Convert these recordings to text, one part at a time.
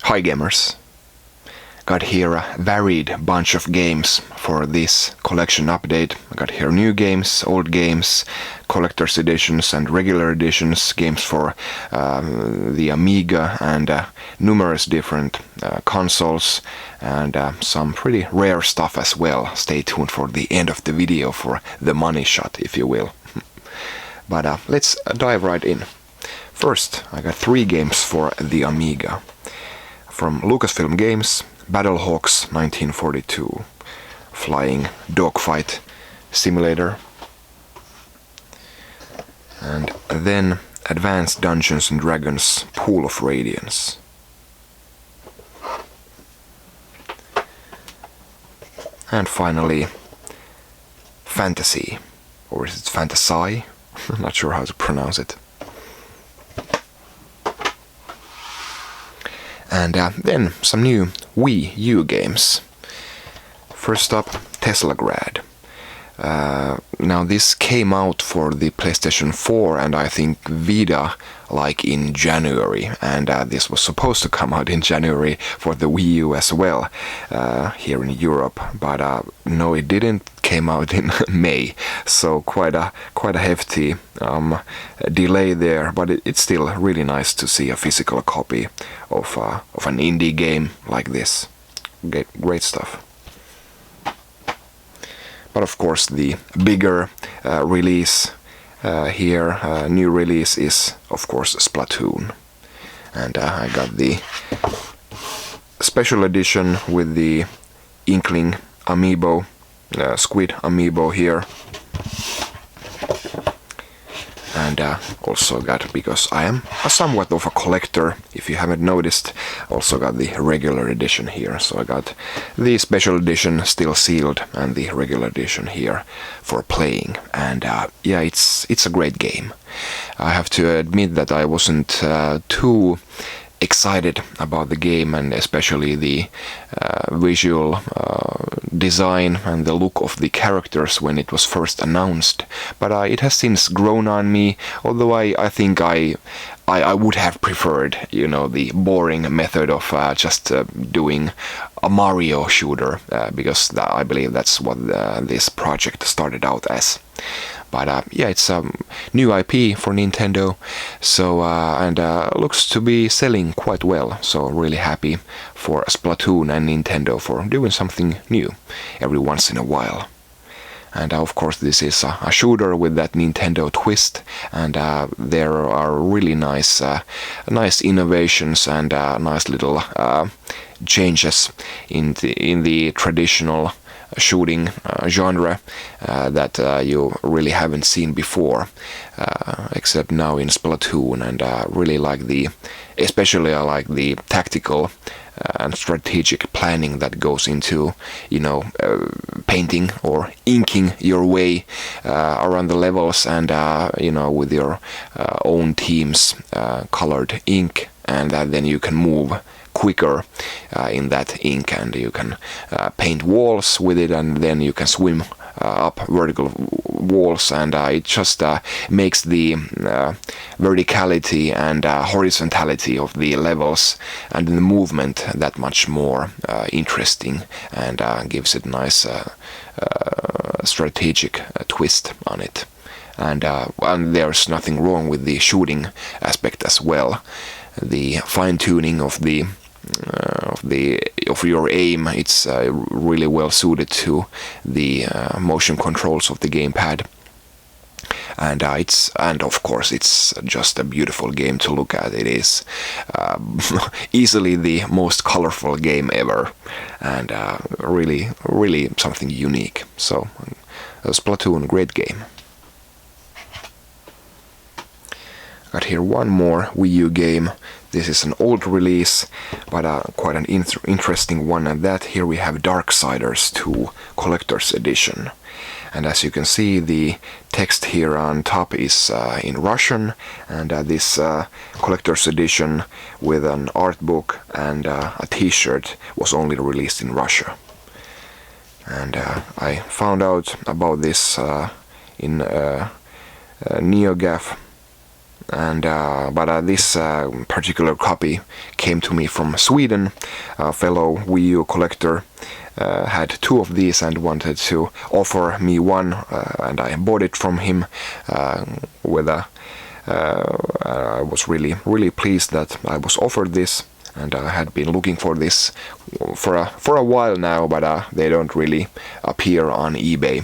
Hi gamers! Got here a varied bunch of games for this collection update. I got here new games, old games, collector's editions and regular editions, games for the Amiga and numerous different consoles, and some pretty rare stuff as well. Stay tuned for the end of the video for the money shot, if you will. But let's dive right in. First, I got 3 games for the Amiga. From Lucasfilm Games, Battlehawks 1942, flying dogfight simulator. And then Advanced Dungeons & Dragons Pool of Radiance. And finally, Fantasy, or is it Fantasy? I'm not sure how to pronounce it. And then some new Wii U games. First up, Teslagrad. Now this came out for the PlayStation 4 and I think Vita like in January, and this was supposed to come out in January for the Wii U as well here in Europe, but no, it didn't. Came out in May, so quite a hefty delay there, but it's still really nice to see a physical copy of an indie game like this. Great stuff. But of course the bigger release here, new release is of course Splatoon, and I got the special edition with the Inkling amiibo, Squid amiibo here, and also got, because I am somewhat of a collector, if you haven't noticed, also got the regular edition here. So I got the special edition still sealed and the regular edition here for playing, and yeah, it's a great game. I have to admit that I wasn't too excited about the game, and especially the visual design and the look of the characters when it was first announced, but it has since grown on me, although I think I would have preferred, you know, the boring method of just doing a Mario shooter, because I believe that's what this project started out as. But yeah, it's a new IP for Nintendo, so and looks to be selling quite well. So really happy for Splatoon and Nintendo for doing something new every once in a while. And of course this is a shooter with that Nintendo twist, and there are really nice innovations and nice little changes in the traditional shooting genre that you really haven't seen before, except now in Splatoon, and really like especially I like the tactical and strategic planning that goes into, you know, painting or inking your way around the levels, and you know, with your own team's colored ink, and then you can move quicker in that ink, and you can paint walls with it, and then you can swim up vertical walls, and it just makes the verticality and horizontality of the levels and the movement that much more interesting, and gives it nice strategic twist on it. And there's nothing wrong with the shooting aspect as well. The fine-tuning of your aim, it's really well suited to the motion controls of the gamepad, and of course it's just a beautiful game to look at. It is easily the most colorful game ever, and really something unique. So Splatoon, great game. Got here one more Wii U game. This is an old release, but quite an interesting one, and that here we have Darksiders 2 Collector's Edition. And as you can see, the text here on top is in Russian, and this Collector's Edition with an art book and a t-shirt was only released in Russia. And I found out about this in Neo-Geo and but this particular copy came to me from Sweden. A fellow Wii U collector had 2 of these and wanted to offer me one, and I bought it from him with a I was really pleased that I was offered this, and I had been looking for this for a while now, but they don't really appear on eBay,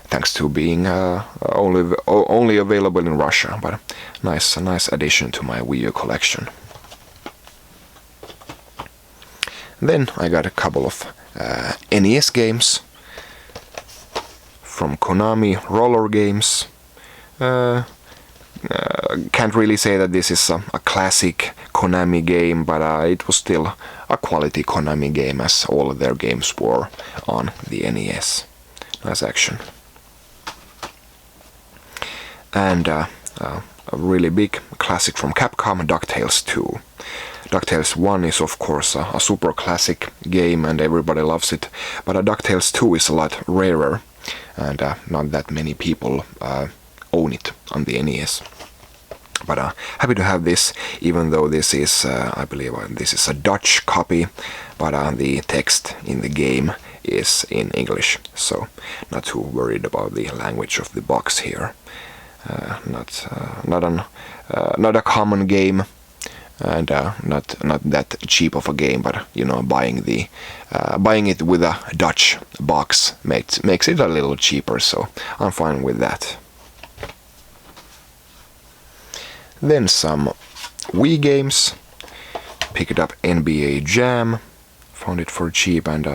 thanks to being only available in Russia. But a nice addition to my Wii U collection. Then I got a couple of NES games from Konami, roller games. Can't really say that this is a classic Konami game, but it was still a quality Konami game, as all of their games were on the NES. Nice action. And a really big classic from Capcom, DuckTales 2. DuckTales 1 is of course a super classic game and everybody loves it, but DuckTales 2 is a lot rarer, and not that many people own it on the NES. But happy to have this, even though this is, I believe this is a Dutch copy, but the text in the game is in English, so not too worried about the language of the box here. Not a common game, and not that cheap of a game, but you know, buying it with a Dutch box makes it a little cheaper, so I'm fine with that. Then some Wii games. Picked up NBA Jam, found it for cheap, and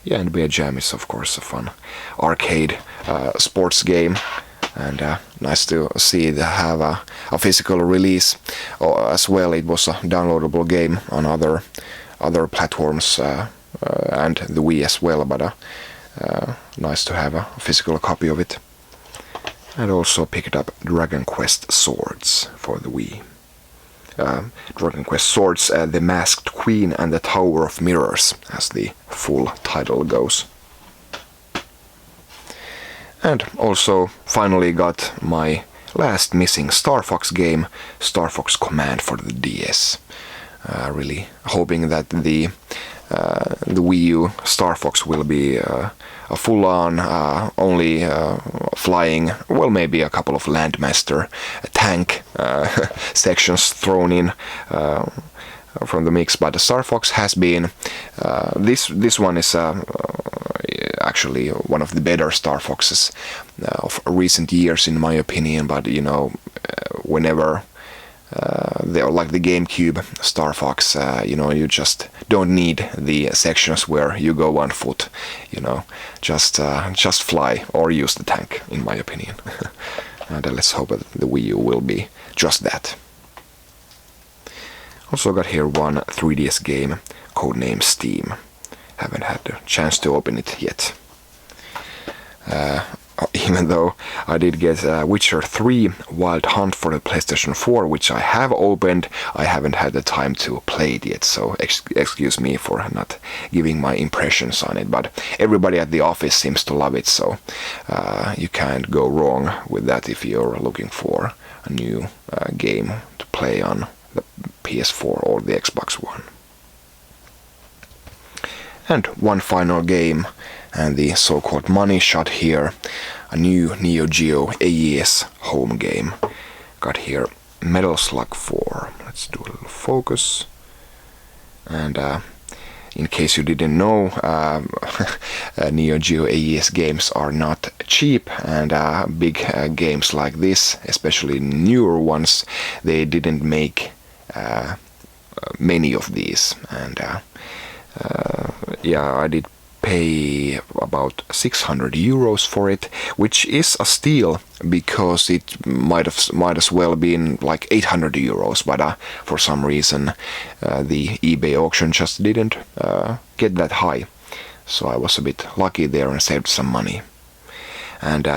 yeah, NBA Jam is of course a fun arcade sports game, and nice to see it have a physical release as well. It was a downloadable game on other platforms and the Wii as well, but nice to have a physical copy of it. And also picked up Dragon Quest Swords for the Wii. Dragon Quest Swords, The Masked Queen and the Tower of Mirrors, as the full title goes. And also finally got my last missing Star Fox game, Star Fox Command for the DS. Really hoping that the Wii U Star Fox will be a full-on, only flying, well, maybe a couple of Landmaster tank sections thrown in from the mix, but the Star Fox has been, this one is actually one of the better Star Foxes of recent years in my opinion, but you know, whenever they're like the GameCube Star Fox, you know, you just don't need the sections where you go on foot, you know, just fly or use the tank, in my opinion. And let's hope that the Wii U will be just that. Also got here one 3DS game, codenamed Steam. Haven't had the chance to open it yet. Even though I did get Witcher 3 Wild Hunt for the PlayStation 4, which I have opened, I haven't had the time to play it yet, so excuse me for not giving my impressions on it, but everybody at the office seems to love it, so you can't go wrong with that if you're looking for a new game to play on the PS4 or the Xbox One. And one final game, and the so-called money shot here, a new Neo-Geo AES home game. Got here Metal Slug 4. Let's do a little focus. And in case you didn't know, Neo-Geo AES games are not cheap, and big games like this, especially newer ones, they didn't make many of these, and yeah, I did pay about 600 euros for it, which is a steal because it might as well been like 800 euros, but for some reason the eBay auction just didn't get that high, so I was a bit lucky there and saved some money. And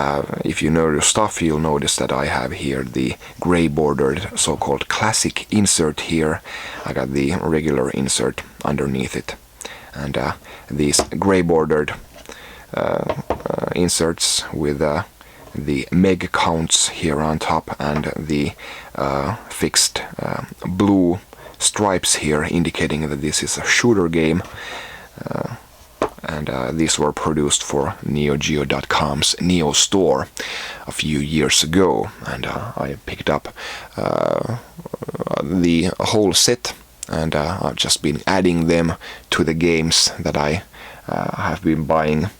if you know your stuff, you'll notice that I have here the gray bordered so-called classic insert here. I got the regular insert underneath it, and these gray bordered inserts with the meg counts here on top, and the fixed blue stripes here indicating that this is a shooter game. And these were produced for Neo-Geo.com's Neo Store a few years ago, and I picked up the whole set, and I've just been adding them to the games that I have been buying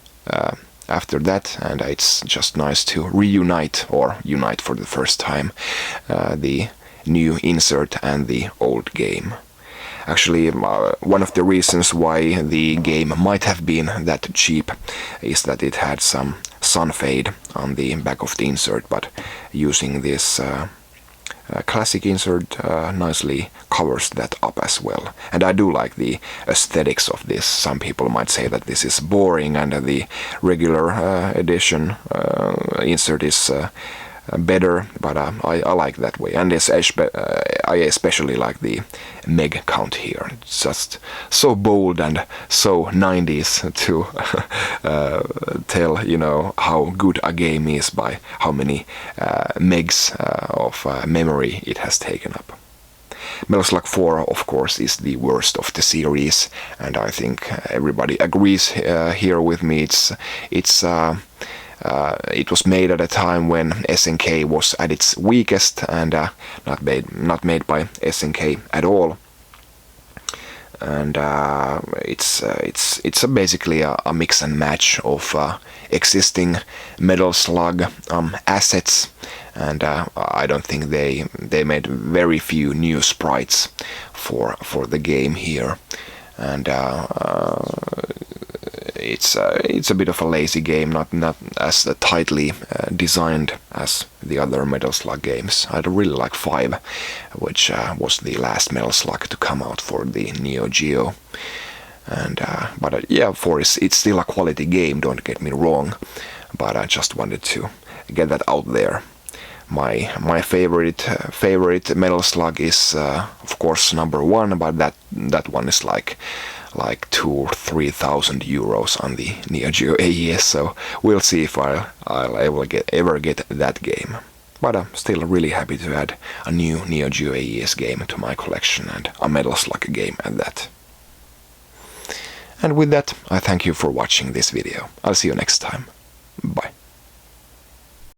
after that, and it's just nice to reunite, or unite for the first time, the new insert and the old game. Actually, one of the reasons why the game might have been that cheap is that it had some sun fade on the back of the insert, but using this classic insert nicely covers that up as well. And I do like the aesthetics of this. Some people might say that this is boring and the regular edition insert is better, but I like that way, and I especially like the meg count here. It's just so bold and so 90s to tell, you know, how good a game is by how many megs of memory it has taken up. Metal Slug 4, of course, is the worst of the series, and I think everybody agrees here with me. It was made at a time when SNK was at its weakest, and not made by SNK at all. And it's basically a mix and match of existing Metal Slug assets, and I don't think they made very few new sprites for the game here, and it's a bit of a lazy game, not as tightly designed as the other Metal Slug games. I really like 5, which was the last Metal Slug to come out for the Neo-Geo. And but yeah, 4 it's still a quality game, don't get me wrong, but I just wanted to get that out there. My favorite Metal Slug is of course number 1, but that one is like 2,000 or 3,000 euros on the Neo-Geo AES, so we'll see if I'll ever get that game. But I'm still really happy to add a new Neo-Geo AES game to my collection, and a Metal Slug game at that. And with that, I thank you for watching this video. I'll see you next time. Bye.